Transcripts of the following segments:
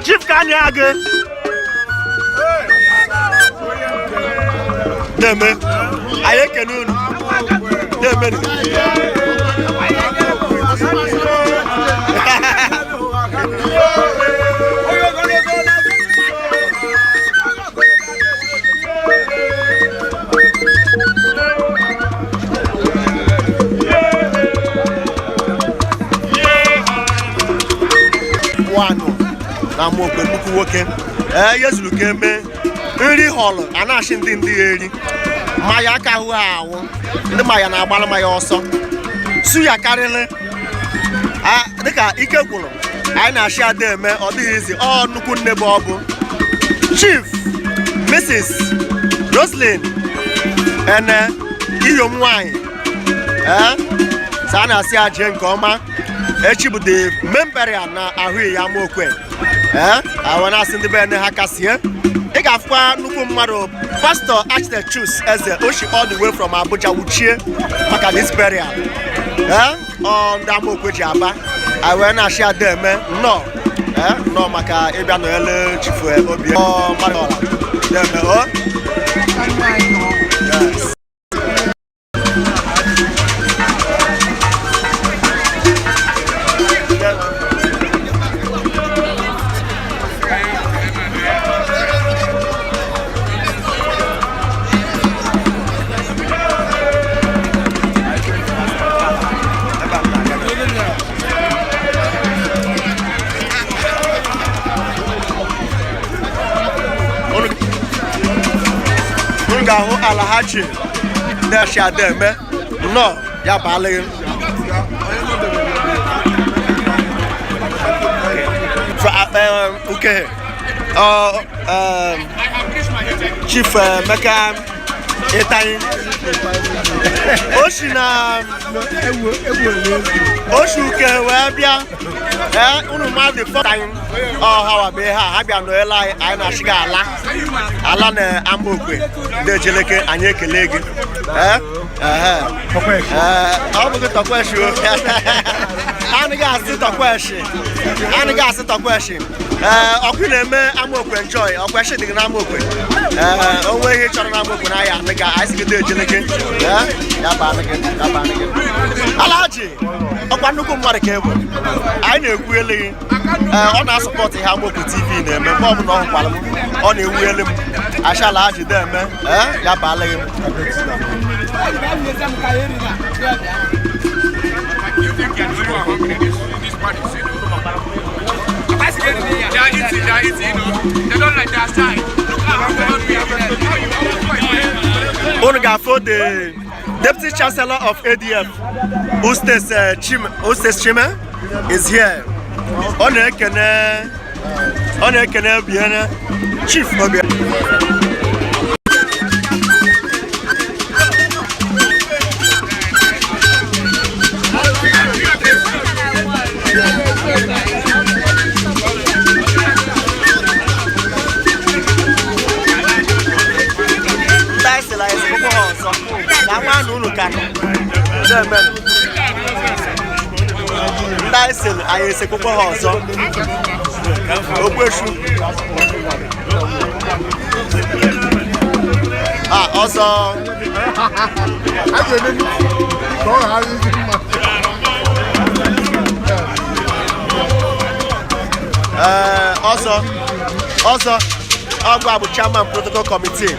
Chief Kanyage. Deme. Aye kenun. Deme. Na mo pe buku woke yezulu keme nri holu anashi ndị eri maya aka hu awu ndị maya na agbala maya ọsọ su ya karịrị dịka ike gwụrụ anyị na-ashị ada eme ọ dịghị izi ọ nnukwu nne bụ ọbụ Chief Mrs. Roslyn ene iyom nwanyị sa na-asị aje nke ọma echi bụ the memberia na ahụ ya mokwe awana asị ndị be ha kasie ị ga-afụkwa nnukwu mmadụ Pastor Architect Chus Eze oshi all the way from Abuja wuchie maka this burial ndị amokwe ji aba awe na-ashị ada eme nnọọ maka ịbịa n'ele chifu obi mmadụ ọla deme yes. Gaho Alhaji na-ashị ada eme nnọọ ya balị uke Chief Meka Itani oshi na oshi uke wee bịa unu mmadụ fọtanyị ọhawa be ha bịa n'ele anyị na-ashịga ala na amaokwe ndị ejeleke anyị ekele gị ọ bụghị tọkweshi anaghị asị tọkweshi ọkụ na-eme amaokwe enjoy ọkweshi dị gị na amaokwe onwe ihe chọrọ na amaokwe na ya anaghị anyị sị gị ndị ejeleke ya bụ anaghị Alhaji ọkwa nnukwu mmadụ ka ebu anyị na-ekwu eleghị ọ na-asọpọtụ ihe amaokwe TV na-eme mgbe ọ bụla ọ hụkwara m ọ na-ewu ele m asha Alhaji dị eme ya bụ aleghị unu ga-afụ the Deputy Chancellor of ADF Ustes Chime is here. Ọ na-ekene Obiene Chief Obiene. Dyson anyị esekpokwa ha ọzọ okwechu ọzọ ọzọ ọgwa bụ chairman protocol committee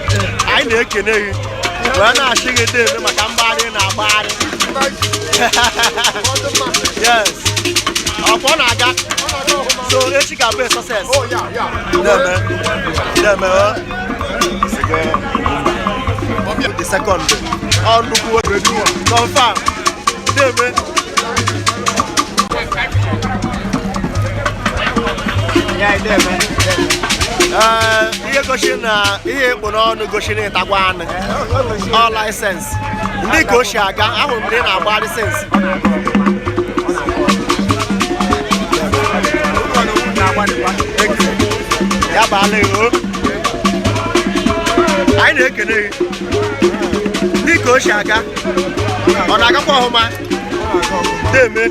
anyị na-ekene gị wee na-achị gị debe maka mgbagharị na agbagharị yes ọkwa ọ na-aga so echi ga-abụ a success the second nnukwu confirm debe yeah debe ihe gosi na ihe ekpo n'ọnụ gosi na ịtakwa anụ ọ laịsensị ndị ka o si aga ahụrụ m ndị na-agba laịsensị ya baala o anyị na-ekene gị ndị ka o si aga ọ na-agakwa ọhụma na-eme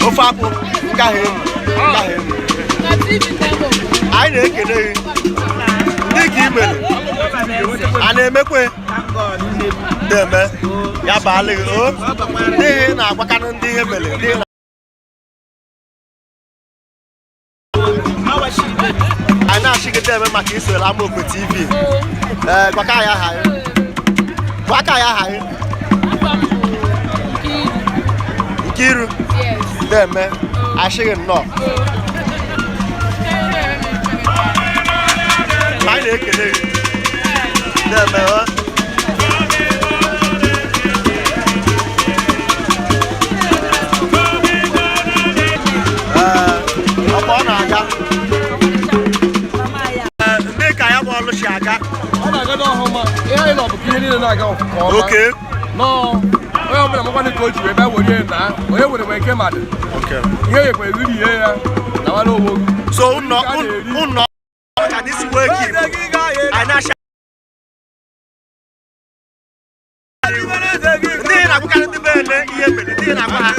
ofe akpụ ngaghị anyị na-ekene gị ndị ka i mere a na-emekwe na-eme ya baala gị o n'ihi na-agwakanụ ndị ihe mere anyị na-achịgide eme maka isoro Amaokwe TV gwaka ya aha gị Nkiru na-eme achịghị nnọọ anyị na-ekele gị na-eme ọkpa ọ na-aga ndị ka ya bụ ọlụ si aga ọ na-aga n'ọhụma ihe anyị nọ bụ ka ihe niile na-aga ọfụma oke onye ọbụla makwana ka o ji ebe were na onye were wee ke mmadụ ihe yekwa eriri ihe ya na nwanne owo so ụnọ ka this way keep ndị na-agwakarị ndị mere ihe mere ndị na-agwa ha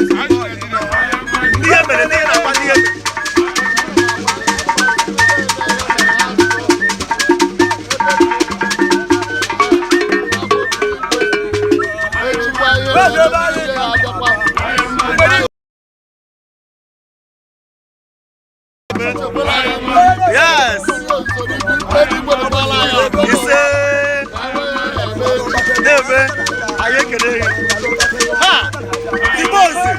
ihe mere ndị na-agwa ndị ihe mere yes ise na-eme anyị ekele ha bosi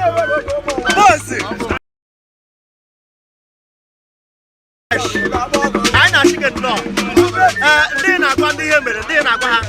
anyị na-achịke nnọọ ndị na-agwa ndị ihe mere ndị na-agwa ha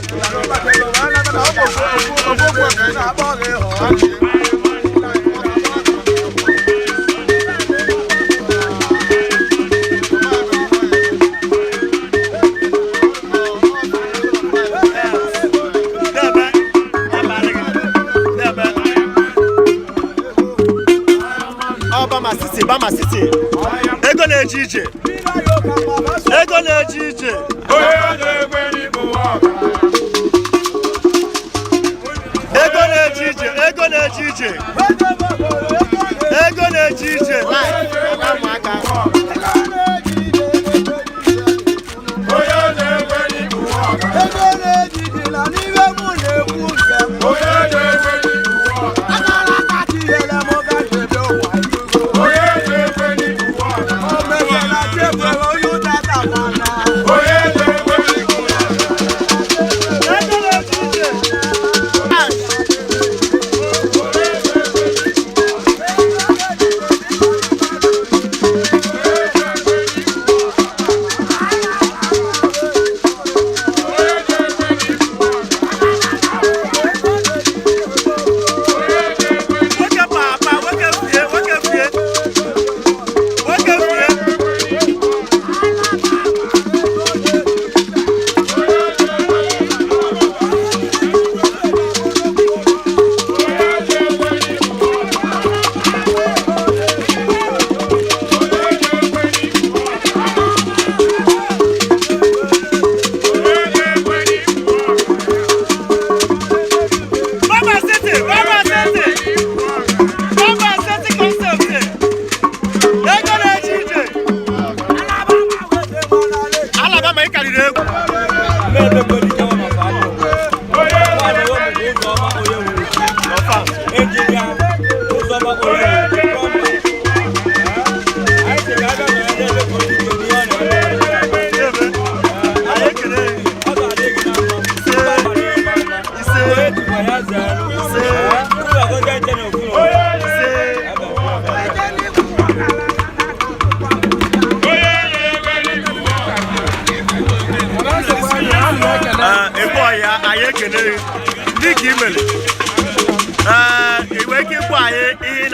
Bama City ego na-eje ije ego na-eje ije ego na-eje ije ego na-eje ije ego na-eje ije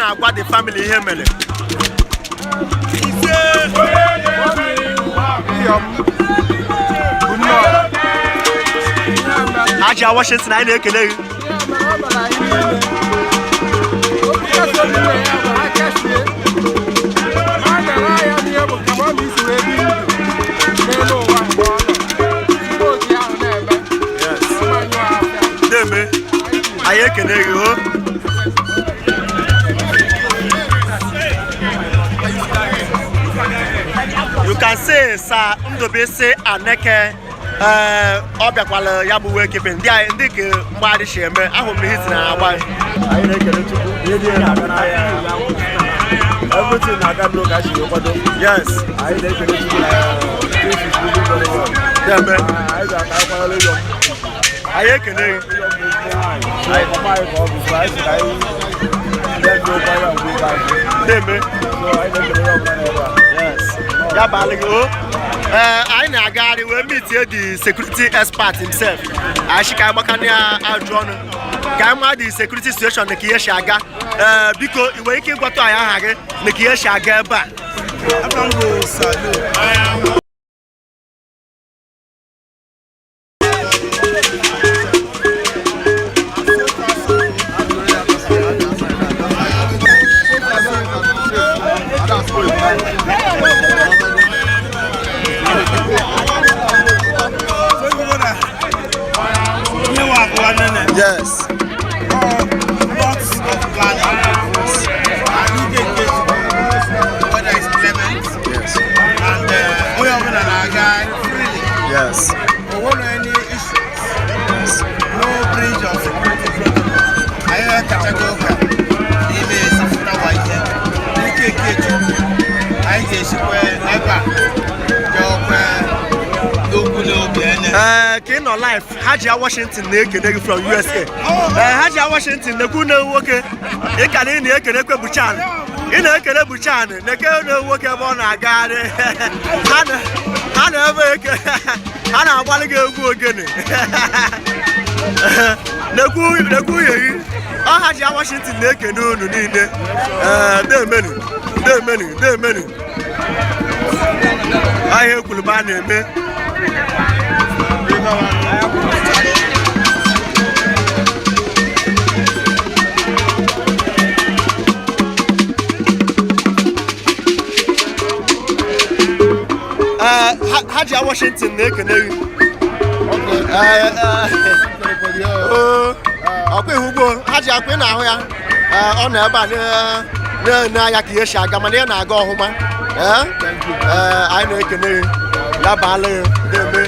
na-agwa the family ihe mere. Haji Washington anyị na-ekele gị. Deme, anyị ekele gị o. You can say Sir Ndobese Aneke ọ bịakwala ya bụ wee kepe ndị ka mgbadị si eme ahụ m ihe si na agba anyị na-ekele Chukwu ihe dị na-aga n'ahịa everything na-aga n'oge a si kwado yes anyị na-ekele Chukwu na deme anyị ga-aka akwanyere yọm anyị ekele anyị papa anyị ka ọ bụ so anyị si ka anyị na-eme ụkwara mgbe ikpeazụ deme so anyị na-ekele ya ọbụla n'ebe a yes ya balị gị o anyị na-agagharị wee meet the security expert himself. Anyị ka agbaka na ajụ ọnụ ka anyị ma the security situation na ka ihe si aga. Biko ị nwere ike ịgwata anyị aha gị na ka ihe si aga ebe a. Yes. Lots of planning. Whether it's Clement. Yes. And we are going to guide freely. Yes. We won't have any issues. Yes. No breach of security protocol. I heard Katagoka. Even Safuta White. I just went ever. Kino life Haji Washington na-ekene gị from USA. Haji Washington na-ekwu na nwoke ị ka na-ekene kwe Buchan. Ị na-ekene Buchan na-eke na nwoke ebe ọ na-agagharị. Ha na-ebe eke ha na-agbalị gị egwu ogene. Na-ekwu yeyi ọ Haji Washington na-ekene unu niile. Demeni. Ahịa ekwuluba na-eme. Haji Washington na-ekene gị. Ọkwa ihugbo Haji akwa ị na-ahụ ya ọ nọ ebe a na-ene anya ka ihe si aga mana ị na-aga ọhụma. Anyị na-ekene gị ya baala gị na-eme.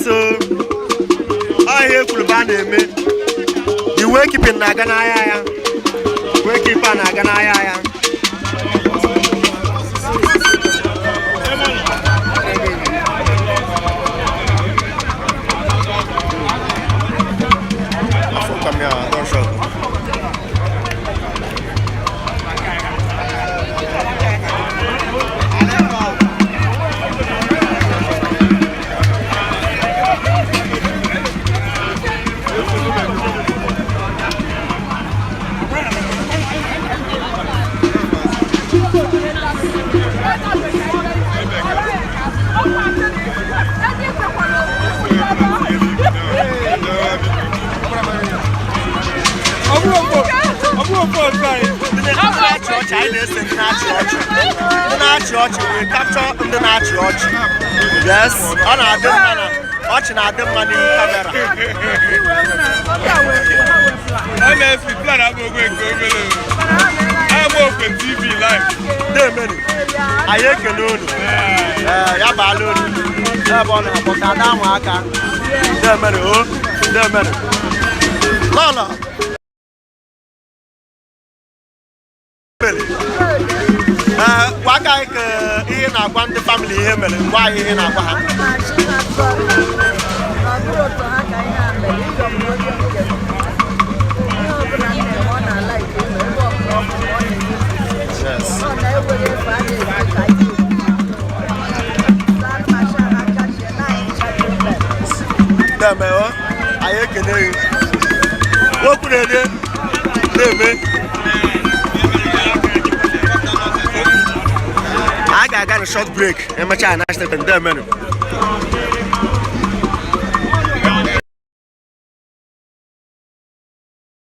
So I hear Kulban me. The wake up in Naganaya. Wake up in Naganaya. ndị na-achị ọchị anyị na-ese ndị na-achị ọchị we capture ndị na-achị ọchị yes ọ na-adị mma na ọchị na-adị mma n'ihu kamera MSC plan abụghị nke obere ama open TV live na-emeri anyị ekele unu ya baala unu ebe ọ na-akpọ ka ada amụ aka na-emeri o na-emeri lọlọ gwa aka anyị ka ihe na-agwa ndị famili ihe mere gwa anyị ihe na-agwa ha na-eme anyị ekele gị okwu na-ede na-eme I got a short break. I'm a China.